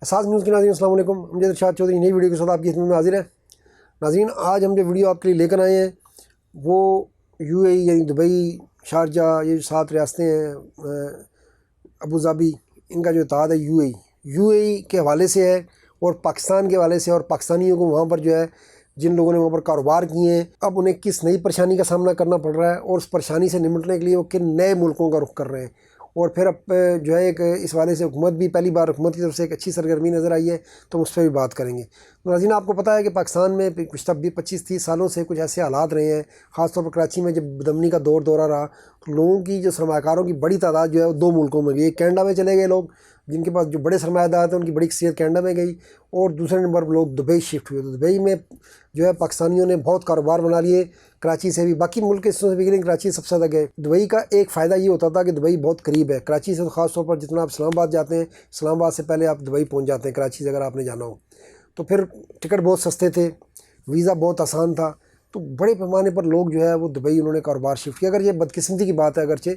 اساس نیوز کے ناظرین السلام علیکم۔ امجد ارشاد چودھری نئی ویڈیو کے ساتھ آپ کی خدمت میں حاضر ہے۔ ناظرین، آج ہم جو ویڈیو آپ کے لیے لے کر آئے ہیں وہ یو اے ای یعنی دبئی، شارجہ، یہ جو 7 ریاستیں ہیں، ابوظہبی، ان کا جو اتحاد ہے یو اے ای کے حوالے سے ہے اور پاکستان کے حوالے سے، اور پاکستانیوں کو وہاں پر جو ہے جن لوگوں نے وہاں پر کاروبار کیے ہیں اب انہیں کس نئی پریشانی کا سامنا کرنا پڑ رہا ہے اور اس پریشانی سے نمٹنے کے لیے وہ کن نئے ملکوں کا رخ کر رہے ہیں۔ اور پھر اب جو ہے ایک اس حوالے سے حکومت بھی پہلی بار حکومت کی طرف سے ایک اچھی سرگرمی نظر آئی ہے، تو ہم اس پہ بھی بات کریں گے۔ ناظرین، آپ کو پتہ ہے کہ پاکستان میں گزشتہ 25-30 سالوں سے کچھ ایسے حالات رہے ہیں، خاص طور پر کراچی میں جب بدامنی کا دورہ رہا تو لوگوں کی جو سرمایہ کاروں کی بڑی تعداد جو ہے وہ 2 ملکوں میں گئی۔ ایک کینیڈا میں چلے گئے لوگ، جن کے پاس جو بڑے سرمایہ دار تھے ان کی بڑی اکثریت کینیڈا میں گئی، اور دوسرے نمبر پر لوگ دبئی شفٹ ہوئے۔ تو دبئی میں جو ہے پاکستانیوں نے بہت کاروبار بنا لیے، کراچی سے بھی، باقی ملک کے حصوں سے بھی، لیکن کراچی سب سے زیادہ گئے۔ دبئی کا ایک فائدہ یہ ہوتا تھا کہ دبئی بہت قریب ہے کراچی سے، تو خاص طور پر جتنا آپ اسلام آباد جاتے ہیں، اسلام آباد سے پہلے آپ دبئی پہنچ جاتے ہیں کراچی سے اگر آپ نے جانا ہو۔ تو پھر ٹکٹ بہت سستے تھے، ویزا بہت آسان تھا، تو بڑے پیمانے پر لوگ جو ہے وہ دبئی انہوں نے کاروبار شفٹ کیا۔ اگر یہ بدقسمتی کی بات ہے اگرچہ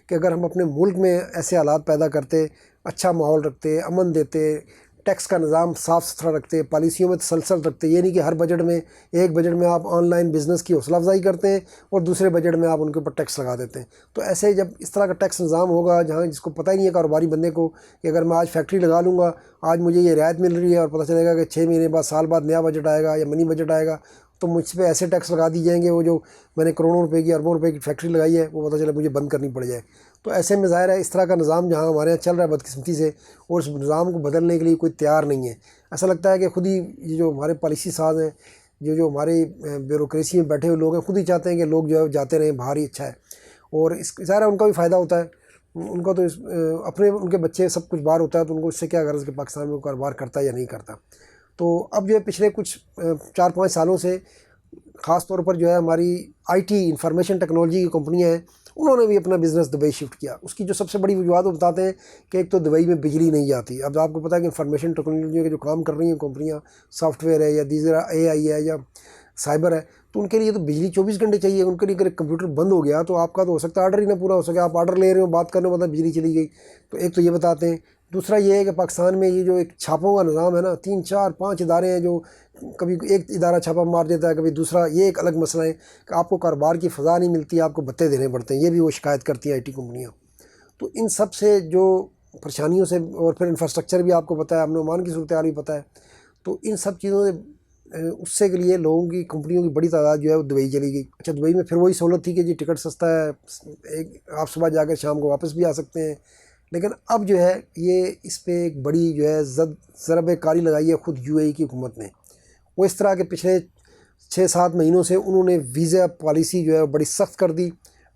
کہ اگر ہم اپنے ملک میں ایسے حالات پیدا کرتے، اچھا ماحول رکھتے، امن دیتے، ٹیکس کا نظام صاف ستھرا رکھتے، پالیسیوں میں تسلسل رکھتے، یہ نہیں کہ ہر بجٹ میں ایک بجٹ میں آپ آن لائن بزنس کی حوصلہ افزائی کرتے ہیں اور دوسرے بجٹ میں آپ ان کے اوپر ٹیکس لگا دیتے ہیں، تو ایسے جب اس طرح کا ٹیکس نظام ہوگا جہاں جس کو پتہ ہی نہیں ہے کاروباری بندے کو کہ اگر میں آج فیکٹری لگا لوں گا، آج مجھے یہ رعایت مل رہی ہے، اور پتہ چلے گا کہ 6 مہینے بعد، سال بعد نیا بجٹ آئے گا یا منی بجٹ آئے گا، تو مجھ پہ ایسے ٹیکس لگا دی جائیں گے، وہ جو میں نے کروڑوں روپے کی، اربوں روپے کی فیکٹری لگائی ہے وہ پتہ چلے مجھے بند کرنی پڑ جائے۔ تو ایسے میں ظاہر ہے اس طرح کا نظام جہاں ہمارے یہاں چل رہا ہے بدقسمتی سے، اور اس نظام کو بدلنے کے لیے کوئی تیار نہیں ہے۔ ایسا لگتا ہے کہ خود ہی یہ جو ہمارے پالیسی ساز ہیں، جو ہمارے بیوروکریسی میں بیٹھے ہوئے لوگ ہیں، خود ہی چاہتے ہیں کہ لوگ جو ہے جاتے رہیں باہر ہی اچھا ہے، اور اس ظاہر ہے ان کا بھی فائدہ ہوتا ہے، ان کا تو اپنے ان کے بچے سب کچھ باہر ہوتا ہے، تو ان کو اس سے کیا غرض کہ پاکستان میں کاروبار کرتا ہے یا نہیں کرتا۔ تو اب جو ہے پچھلے کچھ 4-5 سالوں سے خاص طور پر جو ہے ہماری آئی ٹی انفارمیشن ٹیکنالوجی کی کمپنیاں ہیں، انہوں نے بھی اپنا بزنس دبئی شفٹ کیا۔ اس کی جو سب سے بڑی وجوہات وہ بتاتے ہیں کہ ایک تو دبئی میں بجلی نہیں جاتی۔ اب آپ کو پتہ ہے کہ انفارمیشن ٹیکنالوجی کے جو کام کر رہی ہیں کمپنیاں، سافٹ ویئر ہے یا دیگر اے آئی ہے یا سائبر ہے، تو ان کے لیے تو بجلی 24 گھنٹے چاہیے۔ ان کے لیے اگر کمپیوٹر بند ہو گیا تو آپ کا تو ہو سکتا ہے آرڈر ہی نہ پورا ہو سکے، آپ آرڈر لے رہے ہو، بات کرنے کے بعد بجلی چلی گئی۔ تو ایک تو یہ بتاتے ہیں۔ دوسرا یہ ہے کہ پاکستان میں یہ جو ایک چھاپوں کا نظام ہے نا، 3-4-5 ادارے ہیں جو کبھی ایک ادارہ چھاپا مار دیتا ہے، کبھی دوسرا، یہ ایک الگ مسئلہ ہے کہ آپ کو کاروبار کی فضا نہیں ملتی، آپ کو بتے دینے پڑتے ہیں، یہ بھی وہ شکایت کرتی ہیں آئی ٹی کمپنیاں۔ تو ان سب سے جو پریشانیوں سے، اور پھر انفراسٹرکچر بھی آپ کو پتہ ہے، امن و امان کی صورتحال بھی پتہ ہے، تو ان سب چیزوں سے اس سے کے لیے لوگوں کی، کمپنیوں کی بڑی تعداد جو ہے وہ دبئی چلی گئی۔ اچھا، دبئی میں پھر وہی سہولت تھی کہ جی ٹکٹ سستا ہے، آپ صبح جا کر شام کو واپس بھی آ سکتے ہیں، لیکن اب جو ہے یہ اس پہ ایک بڑی جو ہے ضرب کاری لگائی ہے خود یو اے ای کی حکومت نے۔ وہ اس طرح کے پچھلے 6-7 مہینوں سے انہوں نے ویزا پالیسی جو ہے بڑی سخت کر دی۔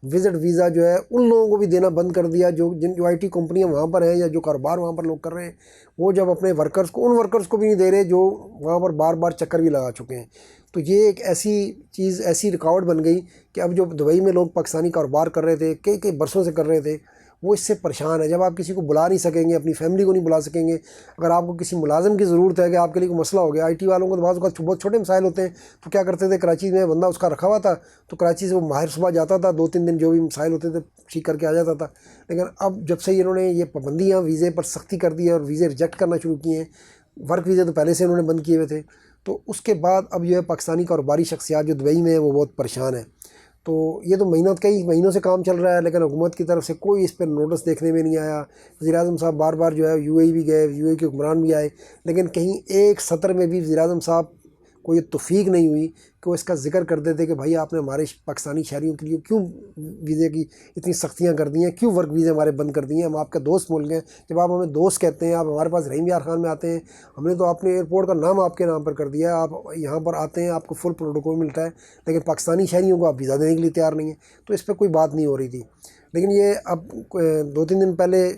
وزٹ ویزا جو ہے ان لوگوں کو بھی دینا بند کر دیا جو آئی ٹی کمپنیاں وہاں پر ہیں یا جو کاروبار وہاں پر لوگ کر رہے ہیں، وہ جب اپنے ورکرز کو، ان ورکرز کو بھی نہیں دے رہے جو وہاں پر بار بار چکر بھی لگا چکے ہیں۔ تو یہ ایک ایسی چیز، ایسی رکاوٹ بن گئی کہ اب جو دبئی میں لوگ پاکستانی کاروبار کر رہے تھے، کئی برسوں سے کر رہے تھے، وہ اس سے پریشان ہے۔ جب آپ کسی کو بلا نہیں سکیں گے، اپنی فیملی کو نہیں بلا سکیں گے، اگر آپ کو کسی ملازم کی ضرورت ہے کہ آپ کے لیے کوئی مسئلہ ہو گیا، آئی ٹی والوں کو تو بعض اوقات بہت چھوٹے مسائل ہوتے ہیں، تو کیا کرتے تھے، کراچی میں بندہ اس کا رکھا ہوا تھا، تو کراچی سے وہ ماہر صبح جاتا تھا، 2-3 دن جو بھی مسائل ہوتے تھے ٹھیک کر کے آ جاتا تھا۔ لیکن اب جب سے انہوں نے یہ پابندیاں ویزے پر سختی کر دی ہے اور ویزے ریجیکٹ کرنا شروع کیے ہیں، ورک ویزے تو پہلے سے انہوں نے بند کیے ہوئے تھے، تو اس کے بعد اب جو ہے پاکستانی کاروباری شخصیات جو دبئی میں ہیں وہ بہت پریشان ہیں۔ تو یہ تو کئی مہینوں سے کام چل رہا ہے، لیکن حکومت کی طرف سے کوئی اس پہ نوٹس دیکھنے میں نہیں آیا۔ وزیر اعظم صاحب بار بار جو ہے یو اے ای بھی گئے، یو اے ای کے حکمران بھی آئے، لیکن کہیں ایک سطر میں بھی وزیر اعظم صاحب کو یہ توفیق نہیں ہوئی کہ وہ اس کا ذکر کرتے تھے کہ بھائی آپ نے ہمارے پاکستانی شہریوں کے لیے کیوں ویزے کی اتنی سختیاں کر دی ہیں، کیوں ورک ویزے ہمارے بند کر دیے ہیں، ہم آپ کا دوست ملک ہیں، جب آپ ہمیں دوست کہتے ہیں، آپ ہمارے پاس رحیم یار خان میں آتے ہیں، ہم نے تو اپنے ایئرپورٹ کا نام آپ کے نام پر کر دیا ہے، آپ یہاں پر آتے ہیں، آپ کو فل پروٹوکول ملتا ہے، لیکن پاکستانی شہریوں کو آپ ویزا دینے کے لیے تیار نہیں ہیں۔ تو اس پہ کوئی بات نہیں ہو رہی تھی، لیکن یہ اب 2-3 دن پہلے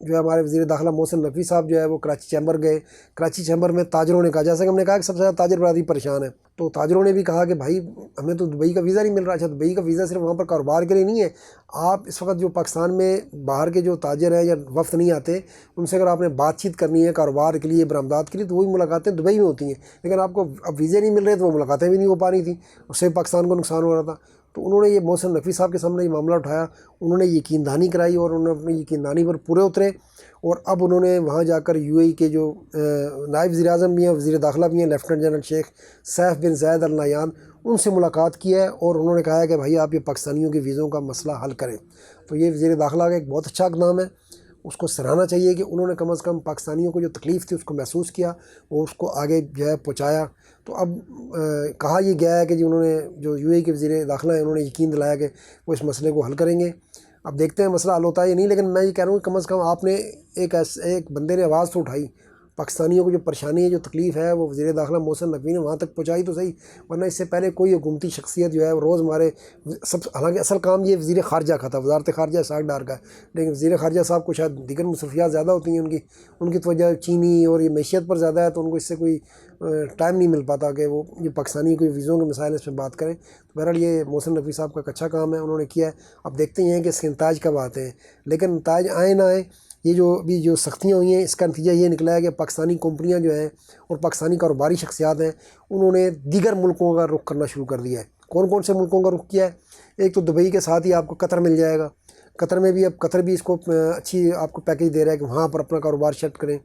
جو ہے ہمارے وزیر داخلہ محسن نقوی صاحب جو ہے وہ کراچی چیمبر گئے۔ کراچی چیمبر میں تاجروں نے کہا، جیسا کہ ہم نے کہا کہ سب سے زیادہ تاجر برادری پریشان ہے، تو تاجروں نے بھی کہا کہ بھائی ہمیں تو دبئی کا ویزا نہیں مل رہا۔ اچھا، دبئی کا ویزا صرف وہاں پر کاروبار کے لیے نہیں ہے، آپ اس وقت جو پاکستان میں باہر کے جو تاجر ہیں یا وفد نہیں آتے، ان سے اگر آپ نے بات چیت کرنی ہے کاروبار کے لیے، برآمدات کے لیے، تو وہی ملاقاتیں دبئی میں ہوتی ہیں، لیکن آپ کو اب ویزے نہیں مل رہے تو وہ ملاقاتیں بھی نہیں ہو پا رہی تھیں، اس سے پاکستان کو نقصان ہو رہا تھا۔ تو انہوں نے یہ محسن نقوی صاحب کے سامنے یہ معاملہ اٹھایا، انہوں نے یقین دہانی کرائی اور انہوں نے اپنی یقین دہانی پر پورے اترے، اور اب انہوں نے وہاں جا کر UAE کے جو نائب وزیر اعظم بھی ہیں، وزیر داخلہ بھی ہیں، لیفٹیننٹ جنرل شیخ سیف بن زید ال نہیان، ان سے ملاقات کی ہے اور انہوں نے کہا ہے کہ بھائی آپ یہ پاکستانیوں کے ویزوں کا مسئلہ حل کریں۔ تو یہ وزیر داخلہ کا ایک بہت اچھا اقدام ہے، اس کو سراہنا چاہیے کہ انہوں نے کم از کم پاکستانیوں کو جو تکلیف تھی اس کو محسوس کیا اور اس کو آگے جو ہے پہنچایا۔ تو اب کہا یہ گیا ہے کہ انہوں نے جو UAE کے وزیر داخلہ ہیں انہوں نے یقین دلایا کہ وہ اس مسئلے کو حل کریں گے۔ اب دیکھتے ہیں مسئلہ حل ہوتا ہے یا نہیں، لیکن میں یہ کہہ رہا ہوں کہ کم از کم آپ نے ایک بندے نے آواز تو اٹھائی، پاکستانیوں کو جو پریشانی ہے جو تکلیف ہے وہ وزیر داخلہ محسن نقوی نے وہاں تک پہنچائی تو صحیح، ورنہ اس سے پہلے کوئی حکومتی شخصیت جو ہے وہ روز ہمارے حالانکہ اصل کام یہ وزیر خارجہ کا تھا، وزارت خارجہ اسحاق ڈار کا ہے، لیکن وزیر خارجہ صاحب کو شاید دیگر مصروفیات زیادہ ہوتی ہیں، ان کی توجہ چینی اور یہ معیشت پر زیادہ ہے، تو ان کو اس سے کوئی ٹائم نہیں مل پاتا کہ وہ یہ پاکستانی کوئی ویزوں کے مسائل اس پہ بات کریں۔ تو بہرحال یہ محسن نقوی صاحب کا ایک اچھا کام ہے، انہوں نے کیا ہے۔ اب دیکھتے ہیں کہ اس کے نتائج کب آتے ہیں، لیکن نتائج آئیں نہ آئیں، یہ جو سختیاں ہوئی ہیں اس کا نتیجہ یہ نکلا ہے کہ پاکستانی کمپنیاں جو ہیں اور پاکستانی کاروباری شخصیات ہیں انہوں نے دیگر ملکوں کا رخ کرنا شروع کر دیا ہے۔ کون کون سے ملکوں کا رخ کیا ہے؟ ایک تو دبئی کے ساتھ ہی آپ کو قطر مل جائے گا، قطر میں بھی اب قطر بھی اس کو اچھی آپ کو پیکیج دے رہا ہے کہ وہاں پر اپنا کاروبار شفٹ کریں۔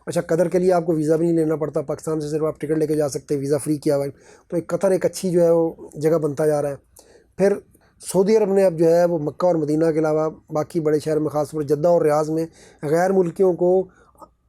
اچھا، قطر کے لیے آپ کو ویزا بھی نہیں لینا پڑتا، پاکستان سے صرف آپ ٹکٹ لے کے جا سکتے ہیں، ویزا فری کیا ہوا ہے، تو ایک قطر ایک اچھی جو ہے وہ جگہ بنتا جا رہا ہے۔ پھر سعودی عرب نے اب جو ہے وہ مکہ اور مدینہ کے علاوہ باقی بڑے شہر میں خاص طور پر جدہ اور ریاض میں غیر ملکیوں کو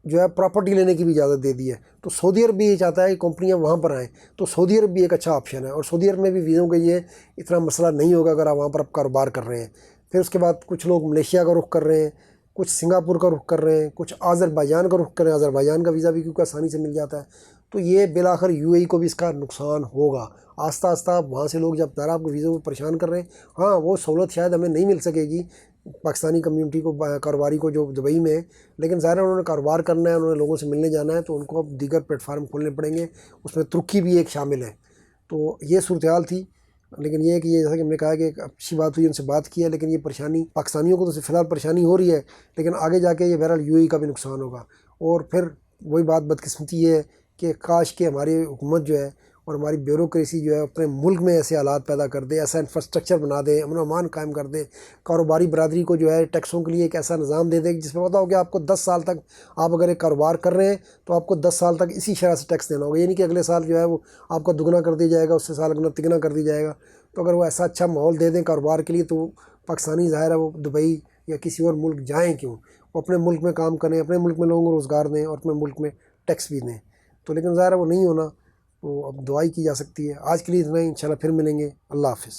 جو ہے پراپرٹی لینے کی بھی اجازت دے دی ہے۔ تو سعودی عرب بھی یہ چاہتا ہے کہ کمپنیاں وہاں پر آئیں، تو سعودی عرب بھی ایک اچھا آپشن ہے، اور سعودی عرب میں بھی ویزوں کے یہ اتنا مسئلہ نہیں ہوگا اگر آپ وہاں پر کاروبار کر رہے ہیں۔ پھر اس کے بعد کچھ لوگ ملیشیا کا رخ کر رہے ہیں، کچھ سنگاپور کا رخ کر رہے ہیں، کچھ آذربائیجان کا رخ کر رہے ہیں، آذربائیجان کا ویزا بھی کیونکہ آسانی سے مل جاتا ہے۔ تو یہ بالآخر UAE کو بھی اس کا نقصان ہوگا، آہستہ آہستہ وہاں سے لوگ جب آپ کو ویزوں کو پریشان کر رہے ہیں، ہاں وہ سہولت شاید ہمیں نہیں مل سکے گی پاکستانی کمیونٹی کو، کاروباری کو جو دبئی میں ہے، لیکن ظاہر ہے انہوں نے کاروبار کرنا ہے، انہوں نے لوگوں سے ملنے جانا ہے، تو ان کو اب دیگر پلیٹ فارم کھولنے پڑیں گے، اس میں ترکی بھی ایک شامل ہے۔ تو یہ صورتحال تھی، لیکن یہ ہے کہ یہ جیسا کہ ہم نے کہا کہ ایک اچھی بات ہوئی، ان سے بات کی ہے، لیکن یہ پریشانی پاکستانیوں کو تو فی الحال پریشانی ہو رہی ہے، لیکن آگے جا کے یہ بہرحال UAE کا بھی نقصان ہوگا۔ اور پھر وہی بات بدقسمتی یہ ہے کہ کاش کہ ہماری حکومت جو ہے اور ہماری بیوروکریسی جو ہے اپنے ملک میں ایسے حالات پیدا کر دے، ایسا انفراسٹرکچر بنا دے، امن و امان قائم کر دے، کاروباری برادری کو جو ہے ٹیکسوں کے لیے ایک ایسا نظام دے دے جس میں پتہ ہو کہ آپ کو 10 سال تک آپ اگر ایک کاروبار کر رہے ہیں تو آپ کو 10 سال تک اسی شرح سے ٹیکس دینا ہوگا، یعنی کہ اگلے سال جو ہے وہ آپ کا دگنا کر دیا جائے گا، اس سے سال اگلا تگنا کر دیا جائے گا۔ تو اگر وہ ایسا اچھا ماحول دے دیں کاروبار کے لیے تو پاکستانی ظاہر ہے وہ دبئی یا کسی اور ملک جائیں کیوں، وہ اپنے ملک میں کام کریں، اپنے ملک میں لوگوں کو روزگار دیں اور اپنے ملک میں ٹیکس بھی دیں۔ تو لیکن ظاہر ہے وہ نہیں ہونا، تو اب دعائی کی جا سکتی ہے۔ آج کے لیے اتنا ہی، انشاءاللہ پھر ملیں گے، اللہ حافظ۔